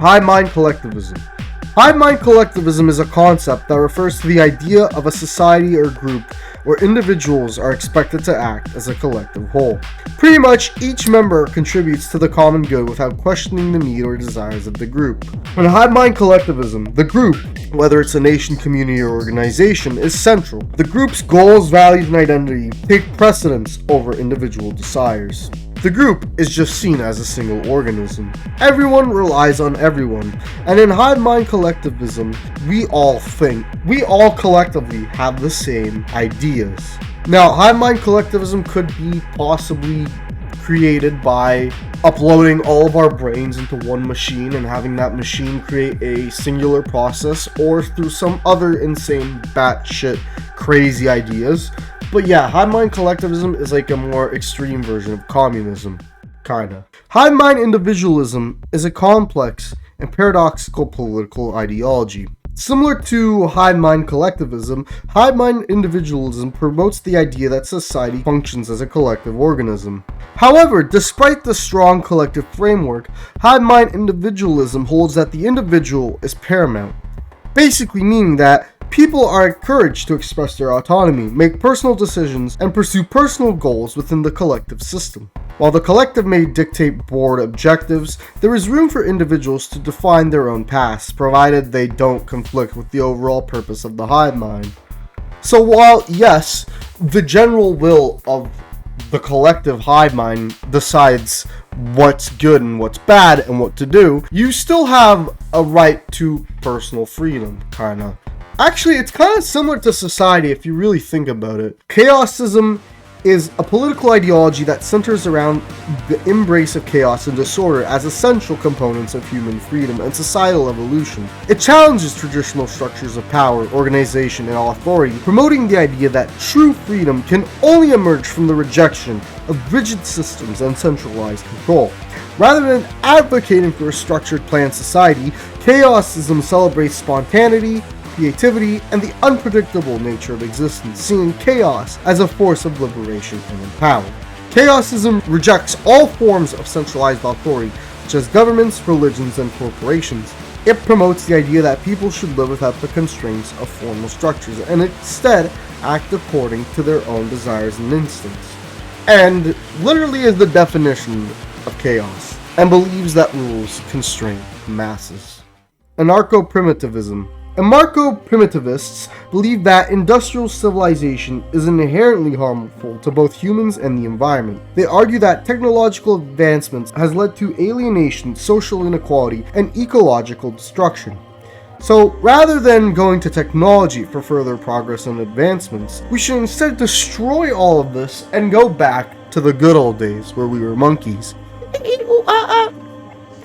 Hive mind collectivism. Hive mind collectivism is a concept that refers to the idea of a society or group where individuals are expected to act as a collective whole. Pretty much each member contributes to the common good without questioning the need or desires of the group. In hive mind collectivism, the group, whether it's a nation, community, or organization, is central. The group's goals, values, and identity take precedence over individual desires. The group is just seen as a single organism. Everyone relies on everyone, and in hive mind collectivism, we all collectively have the same ideas. Now, hive mind collectivism could be possibly created by uploading all of our brains into one machine and having that machine create a singular process, or through some other insane batshit crazy ideas. But yeah, hive mind collectivism is like a more extreme version of communism, kinda. Hive mind individualism is a complex and paradoxical political ideology. Similar to hive mind collectivism, hive mind individualism promotes the idea that society functions as a collective organism. However, despite the strong collective framework, hive mind individualism holds that the individual is paramount, basically meaning that people are encouraged to express their autonomy, make personal decisions, and pursue personal goals within the collective system. While the collective may dictate board objectives, there is room for individuals to define their own paths, provided they don't conflict with the overall purpose of the hive mind. So while, yes, the general will of the collective hive mind decides what's good and what's bad and what to do, you still have a right to personal freedom, kinda. Actually, it's kind of similar to society if you really think about it. Chaosism is a political ideology that centers around the embrace of chaos and disorder as essential components of human freedom and societal evolution. It challenges traditional structures of power, organization, and authority, promoting the idea that true freedom can only emerge from the rejection of rigid systems and centralized control. Rather than advocating for a structured planned society, chaosism celebrates spontaneity, creativity, and the unpredictable nature of existence, seeing chaos as a force of liberation and empowerment. Chaosism rejects all forms of centralized authority, such as governments, religions, and corporations. It promotes the idea that people should live without the constraints of formal structures, and instead act according to their own desires and instincts. And literally is the definition of chaos, and believes that rules constrain masses. Anarcho-primitivism. Anarcho-primitivists believe that industrial civilization is inherently harmful to both humans and the environment. They argue that technological advancements has led to alienation, social inequality, and ecological destruction. So, rather than going to technology for further progress and advancements, we should instead destroy all of this and go back to the good old days where we were monkeys.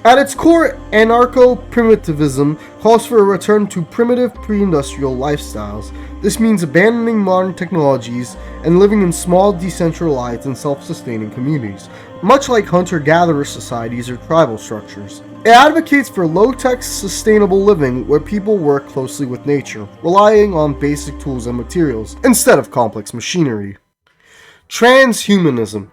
At its core, anarcho-primitivism calls for a return to primitive pre-industrial lifestyles. This means abandoning modern technologies and living in small, decentralized, and self-sustaining communities, much like hunter-gatherer societies or tribal structures. It advocates for low-tech, sustainable living where people work closely with nature, relying on basic tools and materials, instead of complex machinery. Transhumanism.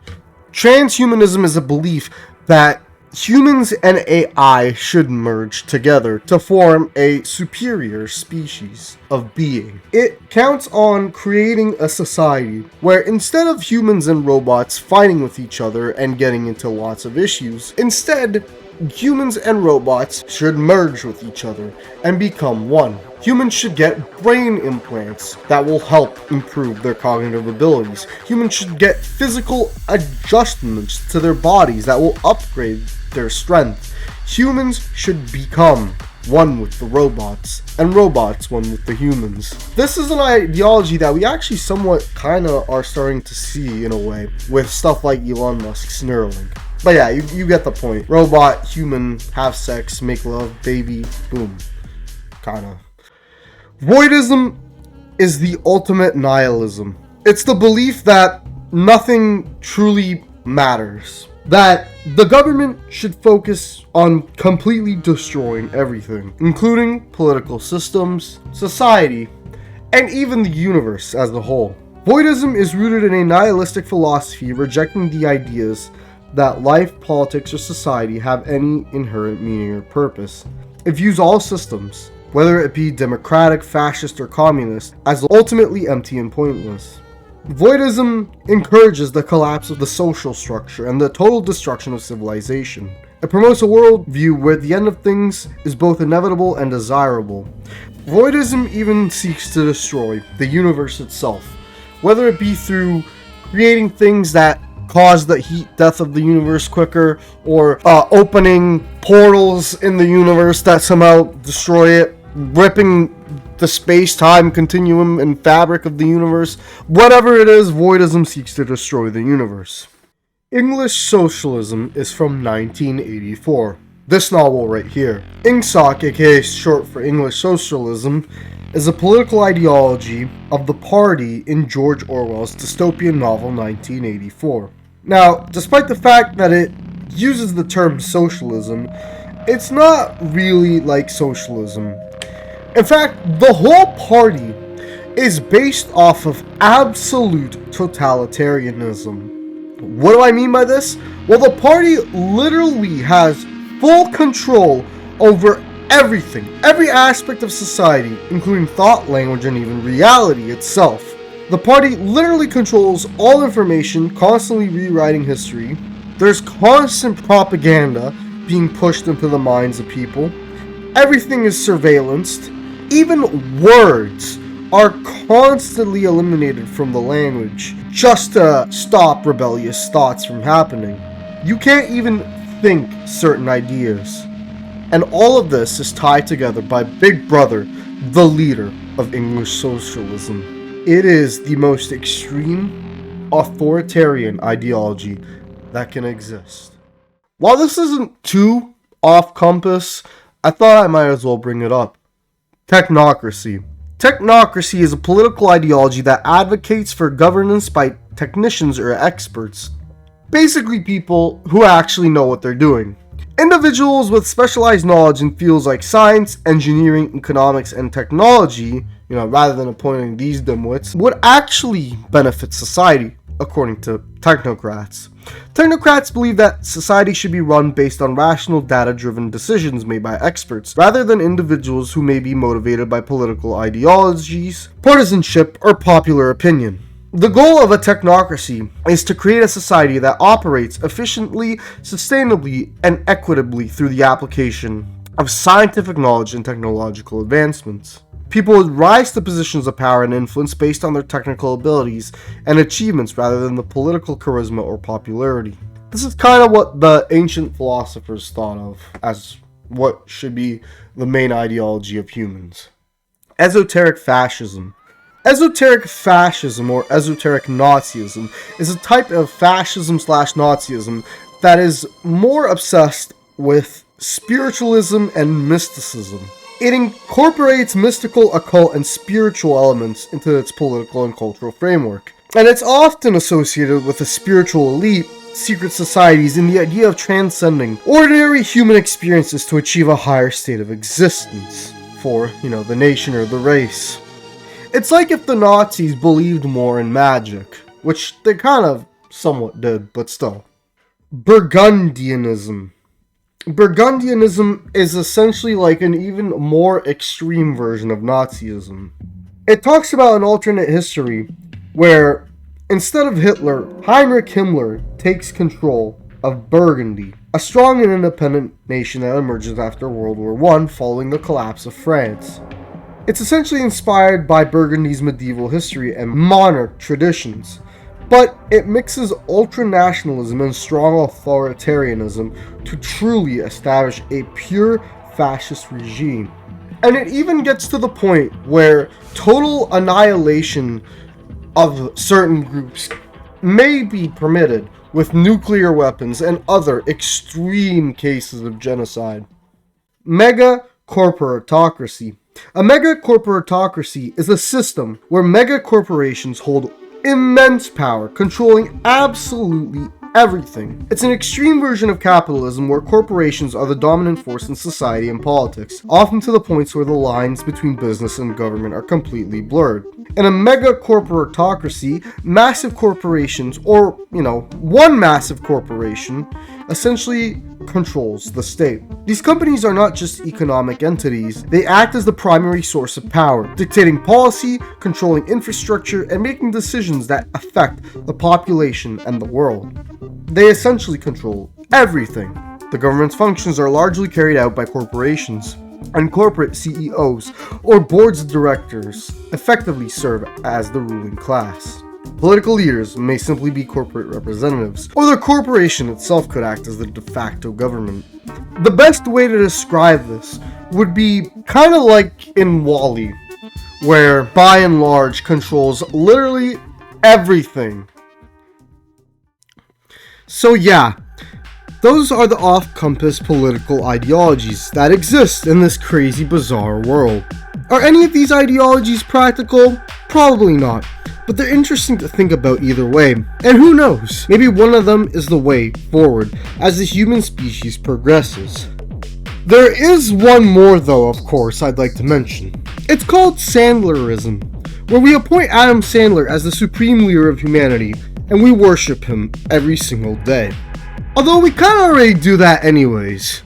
Transhumanism is a belief that humans and AI should merge together to form a superior species of being. It counts on creating a society where instead of humans and robots fighting with each other and getting into lots of issues, instead, humans and robots should merge with each other and become one. Humans should get brain implants that will help improve their cognitive abilities. Humans should get physical adjustments to their bodies that will upgrade their strength. Humans should become one with the robots, and robots one with the humans. This is an ideology that we actually somewhat kinda are starting to see in a way with stuff like Elon Musk's Neuralink. But yeah, you get the point. Robot, human, have sex, make love, baby, boom. Kinda. Voidism is the ultimate nihilism. It's the belief that nothing truly matters. That the government should focus on completely destroying everything, including political systems, society, and even the universe as a whole. Voidism is rooted in a nihilistic philosophy rejecting the ideas that life, politics, or society have any inherent meaning or purpose. It views all systems, whether it be democratic, fascist, or communist, as ultimately empty and pointless. Voidism encourages the collapse of the social structure and the total destruction of civilization. It promotes a worldview where the end of things is both inevitable and desirable. Voidism even seeks to destroy the universe itself, whether it be through creating things that cause the heat death of the universe quicker, or opening portals in the universe that somehow destroy it, ripping the space-time continuum and fabric of the universe. Whatever it is, Voidism seeks to destroy the universe. English Socialism is from 1984. This novel right here. INGSOC, aka short for English Socialism, is a political ideology of the party in George Orwell's dystopian novel 1984. Now, despite the fact that it uses the term socialism, it's not really like socialism. In fact, the whole party is based off of absolute totalitarianism. What do I mean by this? Well, the party literally has full control over everything, every aspect of society, including thought, language, and even reality itself. The party literally controls all information, constantly rewriting history. There's constant propaganda being pushed into the minds of people. Everything is surveillanced. Even words are constantly eliminated from the language just to stop rebellious thoughts from happening. You can't even think certain ideas. And all of this is tied together by Big Brother, the leader of English socialism. It is the most extreme, authoritarian ideology that can exist. While this isn't too off compass, I thought I might as well bring it up. Technocracy. Technocracy is a political ideology that advocates for governance by technicians or experts. Basically people who actually know what they're doing. Individuals with specialized knowledge in fields like science, engineering, economics, and technology, rather than appointing these dimwits, would actually benefit society, according to technocrats. Technocrats believe that society should be run based on rational, data-driven decisions made by experts, rather than individuals who may be motivated by political ideologies, partisanship, or popular opinion. The goal of a technocracy is to create a society that operates efficiently, sustainably, and equitably through the application of scientific knowledge and technological advancements. People would rise to positions of power and influence based on their technical abilities and achievements rather than the political charisma or popularity. This is kind of what the ancient philosophers thought of as what should be the main ideology of humans. Esoteric fascism. Esoteric fascism, or esoteric Nazism, is a type of fascism/Nazism that is more obsessed with spiritualism and mysticism. It incorporates mystical, occult, and spiritual elements into its political and cultural framework. And it's often associated with a spiritual elite, secret societies, and the idea of transcending ordinary human experiences to achieve a higher state of existence for, the nation or the race. It's like if the Nazis believed more in magic, which they kind of somewhat did, but still. Burgundianism. Burgundianism is essentially like an even more extreme version of Nazism. It talks about an alternate history where, instead of Hitler, Heinrich Himmler takes control of Burgundy, a strong and independent nation that emerges after World War I following the collapse of France. It's essentially inspired by Burgundy's medieval history and monarch traditions, but it mixes ultranationalism and strong authoritarianism to truly establish a pure fascist regime. And it even gets to the point where total annihilation of certain groups may be permitted with nuclear weapons and other extreme cases of genocide. Mega-corporatocracy. A mega-corporatocracy is a system where mega-corporations hold immense power, controlling absolutely everything. It's an extreme version of capitalism where corporations are the dominant force in society and politics, often to the points where the lines between business and government are completely blurred. In a mega corporatocracy, massive corporations, or, one massive corporation, essentially controls the state. These companies are not just economic entities, they act as the primary source of power, dictating policy, controlling infrastructure, and making decisions that affect the population and the world. They essentially control everything. The government's functions are largely carried out by corporations, and corporate CEOs or boards of directors effectively serve as the ruling class. Political leaders may simply be corporate representatives, or the corporation itself could act as the de facto government. The best way to describe this would be kind of like in WALL-E, where by and large controls literally everything. So yeah, those are the off-compass political ideologies that exist in this crazy, bizarre world. Are any of these ideologies practical? Probably not, but they're interesting to think about either way. And who knows, maybe one of them is the way forward as the human species progresses. There is one more though, of course, I'd like to mention. It's called Sandlerism, where we appoint Adam Sandler as the supreme leader of humanity, and we worship him every single day. Although we kinda already do that anyways.